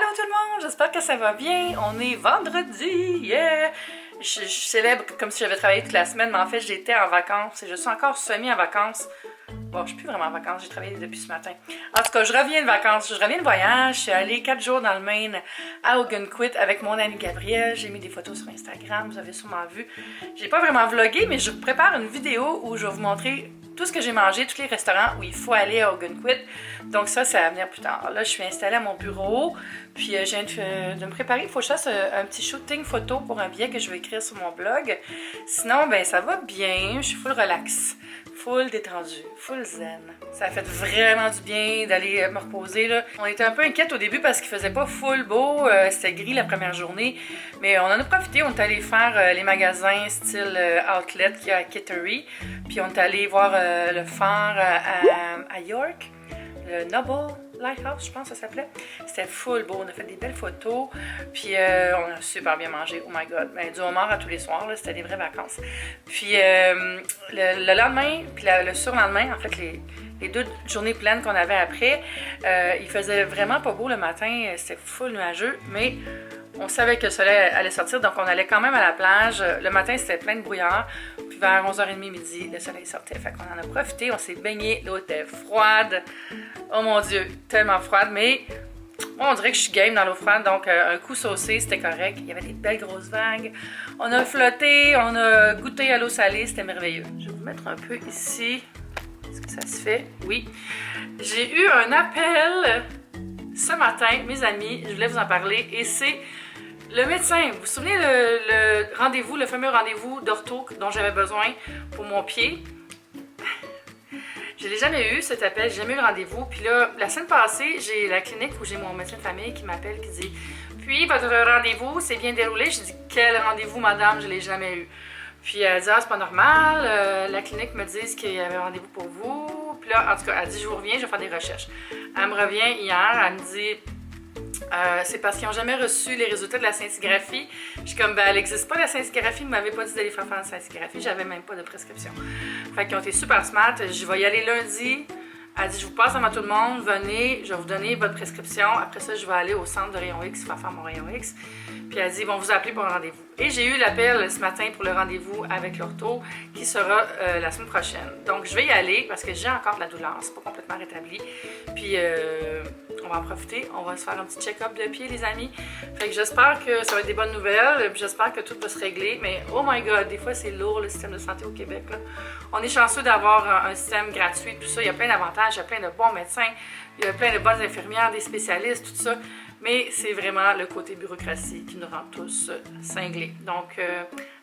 Allô tout le monde, j'espère que ça va bien. On est vendredi, yeah! Je célèbre comme si j'avais travaillé toute la semaine, mais en fait j'étais en vacances et je suis encore semi en vacances. Bon, je suis plus vraiment en vacances, j'ai travaillé depuis ce matin. En tout cas, je reviens de vacances, je reviens de voyage. Je suis allée 4 jours dans le Maine à Ogunquit avec mon amie Gabrielle. J'ai mis des photos sur Instagram, vous avez sûrement vu. J'ai pas vraiment vlogué, mais je vous prépare une vidéo où je vais vous montrer tout ce que j'ai mangé, tous les restaurants où il faut aller à Ogunquit. Donc ça va venir plus tard. Là, je suis installée à mon bureau, puis je viens de me préparer. Il faut que je fasse un petit shooting photo pour un billet que je vais écrire sur mon blog. Sinon, ben ça va bien, je suis full relax. Full détendu, full zen. Ça a fait vraiment du bien d'aller me reposer, là. On était un peu inquiètes au début parce qu'il faisait pas full beau. C'était gris la première journée. Mais on en a profité. On est allé faire les magasins style outlet qu'il y a à Kittery. Puis on est allé voir le phare à York. Le Noble Lighthouse, je pense que ça s'appelait. C'était full beau, on a fait des belles photos, puis on a super bien mangé, oh my god. Ben, du homard à tous les soirs, c'était des vraies vacances. Puis le lendemain, puis le surlendemain, en fait, les 2 journées pleines qu'on avait après, il faisait vraiment pas beau le matin, c'était full nuageux, mais on savait que le soleil allait sortir, donc on allait quand même à la plage. Le matin, c'était plein de brouillard. Puis vers 11h30 midi, le soleil sortait. Fait qu'on en a profité, on s'est baigné. L'eau était froide. Oh mon Dieu, tellement froide. Mais moi, on dirait que je suis game dans l'eau froide. Donc, un coup saucé, c'était correct. Il y avait des belles grosses vagues. On a flotté, on a goûté à l'eau salée. C'était merveilleux. Je vais vous mettre un peu ici. Est-ce que ça se fait? Oui. J'ai eu un appel ce matin, mes amis. Je voulais vous en parler. Et c'est le médecin. Vous vous souvenez le rendez-vous, le fameux rendez-vous d'ortho dont j'avais besoin pour mon pied? Je ne l'ai jamais eu, cet appel, j'ai jamais eu le rendez-vous. Puis là, la semaine passée, j'ai la clinique où j'ai mon médecin de famille qui m'appelle, qui dit « Puis, votre rendez-vous s'est bien déroulé? » Je dis « Quel rendez-vous, madame? Je ne l'ai jamais eu. » Puis elle dit « Ah, c'est pas normal. La clinique me dit qu'il y avait un rendez-vous pour vous. » Puis là, en tout cas, elle dit « Je vous reviens, je vais faire des recherches. » Elle me revient hier, elle me dit c'est parce qu'ils n'ont jamais reçu les résultats de la scintigraphie. Je suis comme, ben, elle n'existe pas la scintigraphie, vous m'avez pas dit d'aller faire la scintigraphie, j'avais même pas de prescription. Fait qu'ils ont été super smart, je vais y aller lundi. Elle dit, je vous passe avant tout le monde, venez, je vais vous donner votre prescription. Après ça, je vais aller au centre de rayon X, faire mon rayon X. Puis elle dit, ils vont vous appeler pour un rendez-vous. Et j'ai eu l'appel ce matin pour le rendez-vous avec l'ortho qui sera la semaine prochaine. Donc, je vais y aller parce que j'ai encore de la douleur, c'est pas complètement rétabli. Puis, on va en profiter, on va se faire un petit check-up de pied, les amis. Fait que j'espère que ça va être des bonnes nouvelles, puis j'espère que tout va se régler. Mais oh my god, des fois c'est lourd le système de santé au Québec, là. On est chanceux d'avoir un système gratuit, tout ça. Il y a plein d'avantages, il y a plein de bons médecins, il y a plein de bonnes infirmières, des spécialistes, tout ça. Mais c'est vraiment le côté bureaucratie qui nous rend tous cinglés. Donc,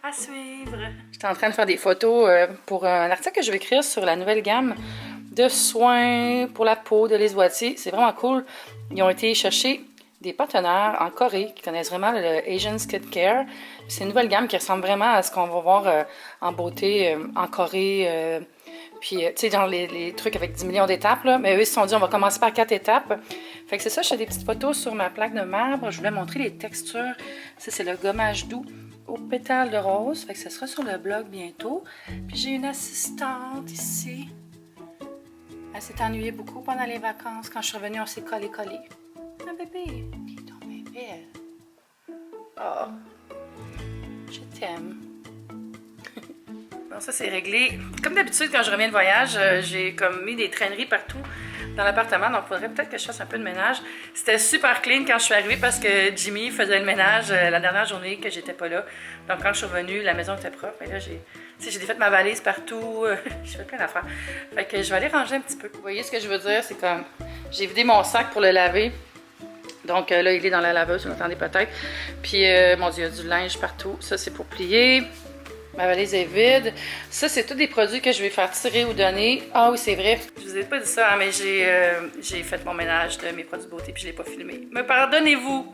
à suivre. J'étais en train de faire des photos pour un article que je vais écrire sur la nouvelle gamme de soins pour la peau de Les Boîtiers. C'est vraiment cool. Ils ont été chercher des partenaires en Corée qui connaissent vraiment le Asian Skin Care. C'est une nouvelle gamme qui ressemble vraiment à ce qu'on va voir en beauté en Corée. Puis, tu sais, dans les trucs avec 10 millions d'étapes, là. Mais eux, ils se sont dit, on va commencer par 4 étapes. Fait que c'est ça, je fais des petites photos sur ma plaque de marbre. Je voulais montrer les textures. Ça, c'est le gommage doux aux pétales de rose. Fait que ça sera sur le blog bientôt. Puis, j'ai une assistante ici. Elle s'est ennuyée beaucoup pendant les vacances. Quand je suis revenue, on s'est collé. Un bébé. Dis donc, bébé. Oh. Je t'aime. Bon, ça, c'est réglé. Comme d'habitude, quand je reviens de voyage, j'ai comme mis des traîneries partout dans l'appartement. Donc, il faudrait peut-être que je fasse un peu de ménage. C'était super clean quand je suis arrivée parce que Jimmy faisait le ménage la dernière journée que j'étais pas là. Donc, quand je suis revenue, la maison était propre. Et là, j'ai défait ma valise partout. J'ai fait plein d'affaires. Fait que je vais aller ranger un petit peu. Vous voyez ce que je veux dire? C'est comme, j'ai vidé mon sac pour le laver. Donc là, il est dans la laveuse, vous l'entendez peut-être. Puis, mon Dieu, il y a du linge partout. Ça, c'est pour plier. Ma valise est vide. Ça, c'est tous des produits que je vais faire tirer ou donner. Ah oui, c'est vrai. Je vous ai pas dit ça, hein, mais j'ai fait mon ménage de mes produits de beauté puis je l'ai pas filmé. Me pardonnez-vous!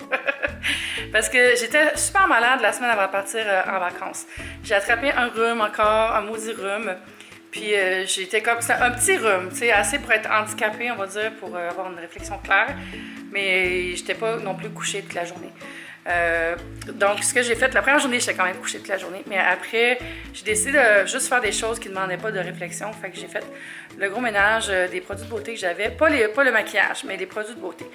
Parce que j'étais super malade la semaine avant de partir en vacances. J'ai attrapé un rhume encore, un maudit rhume. Puis j'étais comme ça, un petit rhume, tu sais, assez pour être handicapée, on va dire, pour avoir une réflexion claire. Mais j'étais pas non plus couchée toute la journée. Donc, ce que j'ai fait, la première journée, j'étais quand même couchée toute la journée, mais après, j'ai décidé de juste faire des choses qui ne demandaient pas de réflexion. Fait que j'ai fait le gros ménage des produits de beauté que j'avais, pas le maquillage, mais les produits de beauté,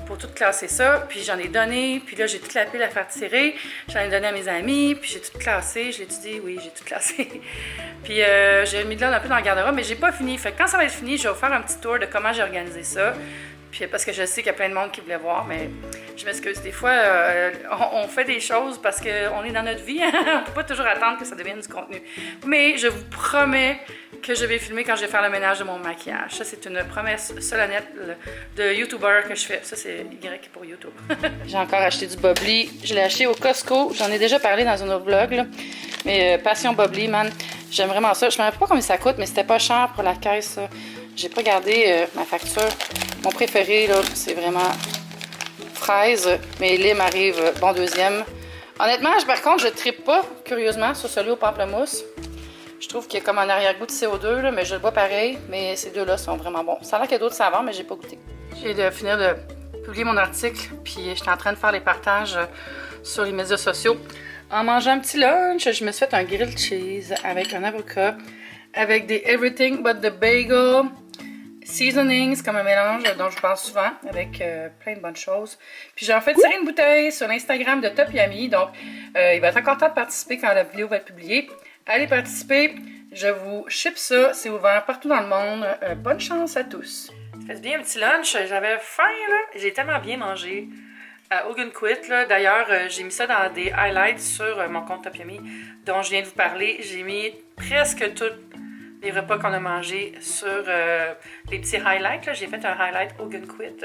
pour tout classer ça. Puis j'en ai donné, puis là, j'ai toute la pile à faire tirer. J'en ai donné à mes amis, puis j'ai tout classé. Je l'ai dit, oui, j'ai tout classé. Puis j'ai mis de l'eau un peu dans le garde-robe, mais j'ai pas fini. Fait que quand ça va être fini, je vais vous faire un petit tour de comment j'ai organisé ça. Puis parce que je sais qu'il y a plein de monde qui voulait voir, mais je m'excuse. Des fois, on fait des choses parce qu'on est dans notre vie. On ne peut pas toujours attendre que ça devienne du contenu. Mais je vous promets que je vais filmer quand je vais faire le ménage de mon maquillage. Ça, c'est une promesse solennelle de YouTuber que je fais. Ça, c'est Y pour YouTube. J'ai encore acheté du Bubbly. Je l'ai acheté au Costco. J'en ai déjà parlé dans un autre vlog, là. Mais Passion Bubbly, man, j'aime vraiment ça. Je ne me rappelle pas combien ça coûte, mais c'était pas cher pour la caisse. J'ai pas regardé ma facture. Mon préféré, là, c'est vraiment fraise, mais lait m'arrive bon deuxième. Honnêtement, par contre, je ne trippe pas, curieusement, sur celui au pamplemousse. Je trouve qu'il y a comme un arrière-goût de CO2, là, mais je le bois pareil, mais ces deux-là sont vraiment bons. Ça a l'air qu'il y a d'autres saveurs, mais j'ai pas goûté. J'ai de finir de publier mon article, puis j'étais en train de faire les partages sur les médias sociaux. En mangeant un petit lunch, je me suis fait un grilled cheese avec un avocat, avec des everything but the bagel. Seasonings, comme un mélange dont je parle souvent, avec plein de bonnes choses. Puis j'ai en fait tiré une bouteille sur l'Instagram de Top Yummy, donc il va être encore temps de participer quand la vidéo va être publiée. Allez participer, je vous ship ça, c'est ouvert partout dans le monde. Bonne chance à tous. Faites bien un petit lunch, j'avais faim là, j'ai tellement bien mangé à Ogunquit là. D'ailleurs, j'ai mis ça dans des highlights sur mon compte Top Yummy dont je viens de vous parler. J'ai mis presque tout les repas qu'on a mangés sur les petits highlights. J'ai fait un highlight Ogunquit.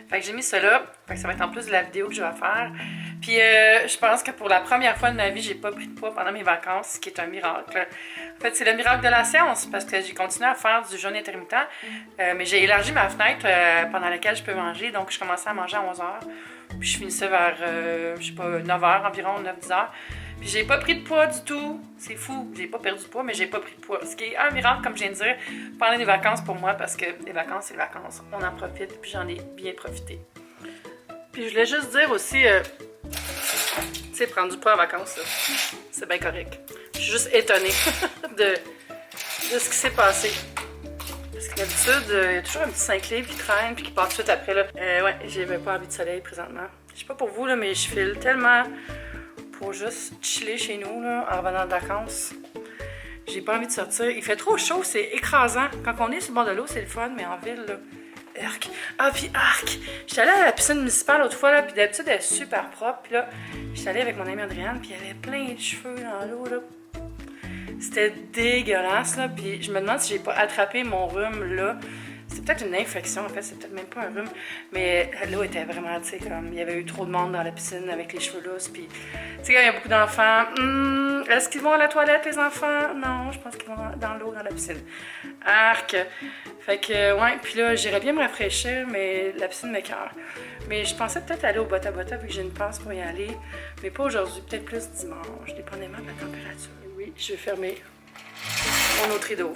Fait que j'ai mis cela. Fait que ça va être en plus de la vidéo que je vais faire. Puis je pense que pour la première fois de ma vie, j'ai pas pris de poids pendant mes vacances, ce qui est un miracle. En fait, c'est le miracle de la science parce que j'ai continué à faire du jeûne intermittent. Mais j'ai élargi ma fenêtre pendant laquelle je peux manger. Donc, je commençais à manger à 11h. Puis je finissais vers, je sais pas, 9h environ, 9-10h. Puis j'ai pas pris de poids du tout. C'est fou. J'ai pas perdu de poids, mais j'ai pas pris de poids. Ce qui est un miracle, comme je viens de dire, pendant les vacances pour moi, parce que les vacances, c'est les vacances. On en profite, puis j'en ai bien profité. Puis je voulais juste dire aussi, tu sais, prendre du poids en vacances, c'est bien correct. Je suis juste étonnée de ce qui s'est passé. Parce que d'habitude, il y a toujours un petit 5 livres qui traîne, puis qui part tout de suite après. Là. Ouais, j'ai pas envie de soleil présentement. Je sais pas pour vous, là, mais je file tellement pour juste chiller chez nous là, en revenant de vacances. J'ai pas envie de sortir. Il fait trop chaud, c'est écrasant. Quand on est sur le bord de l'eau, c'est le fun, mais en ville, là, arc. Ah, puis arc! J'étais allée à la piscine municipale l'autre fois, là, puis d'habitude, elle est super propre. Puis là, j'étais allée avec mon amie Adrienne, puis il y avait plein de cheveux dans l'eau, là. C'était dégueulasse, là. Puis je me demande si j'ai pas attrapé mon rhume, là. C'est peut-être une infection, en fait, c'est peut-être même pas un rhume. Mais l'eau était vraiment, tu sais, comme il y avait eu trop de monde dans la piscine avec les cheveux lousses. Puis, tu sais, il y a beaucoup d'enfants. Est-ce qu'ils vont à la toilette, les enfants? Non, je pense qu'ils vont dans l'eau, dans la piscine. Arc! Fait que, ouais, puis là, j'irais bien me rafraîchir, mais la piscine m'écoeure. Mais je pensais peut-être aller au Bota Bota, vu que j'ai une passe pour y aller. Mais pas aujourd'hui, peut-être plus dimanche, dépendamment de la température. Oui, je vais fermer mon autre rideau.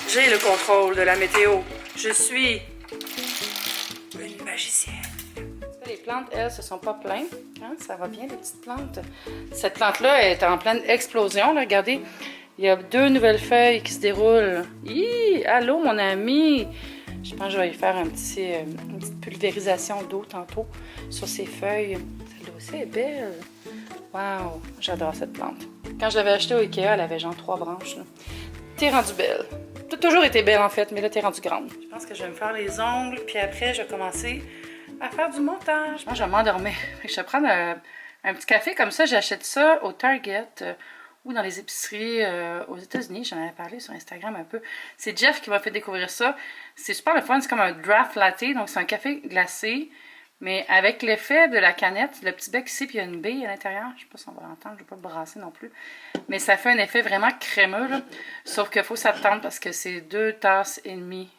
J'ai le contrôle de la météo. Je suis une magicienne. Les plantes, elles, se sont pas plaintes. Hein? Ça va bien, les petites plantes. Cette plante-là est en pleine explosion. Là. Regardez, il y a 2 nouvelles feuilles qui se déroulent. Hi! Allô, mon ami! Je pense que je vais y faire une petite pulvérisation d'eau tantôt sur ces feuilles. Celle-là aussi est belle. Wow! J'adore cette plante. Quand je l'avais achetée au Ikea, elle avait genre 3 branches. T'es rendue belle. T'as toujours été belle en fait, mais là t'es rendue grande. Je pense que je vais me faire les ongles, puis après je vais commencer à faire du montage. Moi je vais m'endormir. Je vais prendre un petit café comme ça. J'achète ça au Target ou dans les épiceries aux États-Unis. J'en avais parlé sur Instagram un peu. C'est Jeff qui m'a fait découvrir ça. C'est super le fun. C'est comme un draft latte. Donc c'est un café glacé. Mais avec l'effet de la canette, le petit bec ici, puis il y a une bille à l'intérieur. Je ne sais pas si on va l'entendre, je ne vais pas le brasser non plus. Mais ça fait un effet vraiment crémeux, là. Sauf qu'il faut s'attendre parce que c'est 2 tasses et demie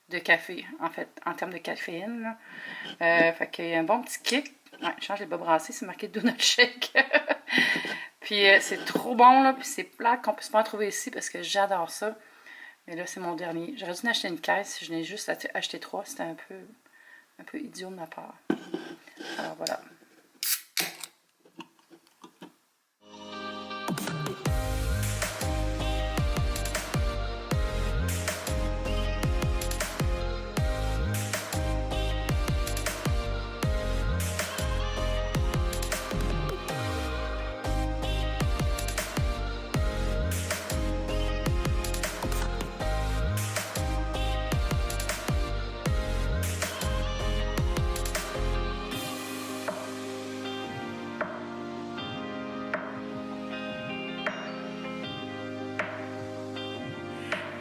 de café, en fait, en termes de caféine. Fait qu'il y a un bon petit kick. Ouais, je change les bas brassés, c'est marqué Do Not Shake. Puis c'est trop bon, là. Puis c'est plate qu'on puisse pas en trouver ici parce que j'adore ça. Mais là, c'est mon dernier. J'aurais dû en acheter une caisse. Je n'ai juste acheté 3. C'était un peu idiot de ma part. Alors voilà.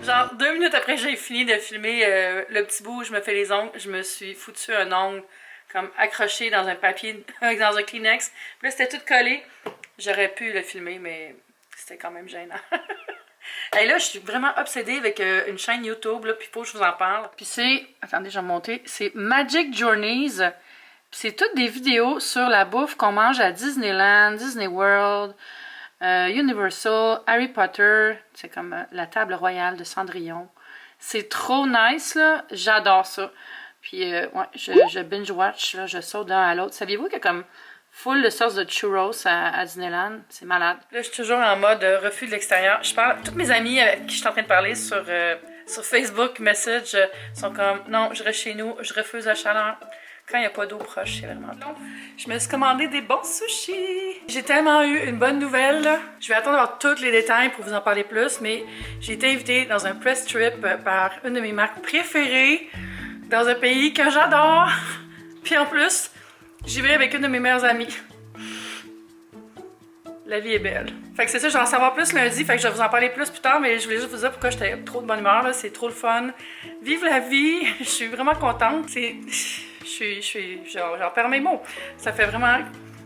Genre 2 minutes après que j'ai fini de filmer le petit bout où je me fais les ongles, je me suis foutu un ongle comme accroché dans un papier, dans un Kleenex. Puis là, c'était tout collé. J'aurais pu le filmer, mais c'était quand même gênant. Et là, je suis vraiment obsédée avec une chaîne YouTube, là, puis il faut que je vous en parle. Puis c'est, attendez, je vais remonter, c'est Magic Journeys. Puis c'est toutes des vidéos sur la bouffe qu'on mange à Disneyland, Disney World, Universal, Harry Potter. C'est comme la table royale de Cendrillon. C'est trop nice, là. J'adore ça. Puis, ouais, je binge-watch, là, je saute d'un à l'autre. Saviez-vous qu'il y a comme full de sauce de churros à Disneyland? C'est malade. Là, je suis toujours en mode refus de l'extérieur. Je parle, toutes mes amies avec qui je suis en train de parler sur Facebook Message sont comme, non, je reste chez nous, je refuse la chaleur. Quand il n'y a pas d'eau proche, c'est vraiment long. Je me suis commandé des bons sushis. J'ai tellement eu une bonne nouvelle, là. Je vais attendre d'avoir tous les détails pour vous en parler plus, mais j'ai été invitée dans un press trip par une de mes marques préférées, dans un pays que j'adore. Puis en plus, j'y vais avec une de mes meilleures amies. La vie est belle. Fait que c'est ça, je vais en savoir plus lundi, fait que je vais vous en parler plus tard, mais je voulais juste vous dire pourquoi j'étais trop de bonne humeur, là. C'est trop le fun. Vive la vie! Je suis vraiment contente. J'en perds mes mots. Ça fait vraiment...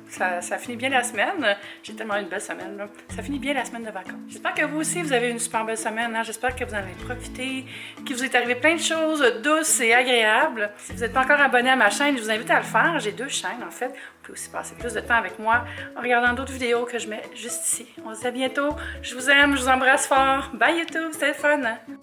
Ça finit bien la semaine. J'ai tellement une belle semaine, là. Ça finit bien la semaine de vacances. J'espère que vous aussi, vous avez une super belle semaine. Hein? J'espère que vous en avez profité, qu'il vous est arrivé plein de choses douces et agréables. Si vous n'êtes pas encore abonné à ma chaîne, je vous invite à le faire. J'ai 2 chaînes, en fait. Vous pouvez aussi passer plus de temps avec moi en regardant d'autres vidéos que je mets juste ici. On se dit à bientôt. Je vous aime, je vous embrasse fort. Bye YouTube, c'était le fun!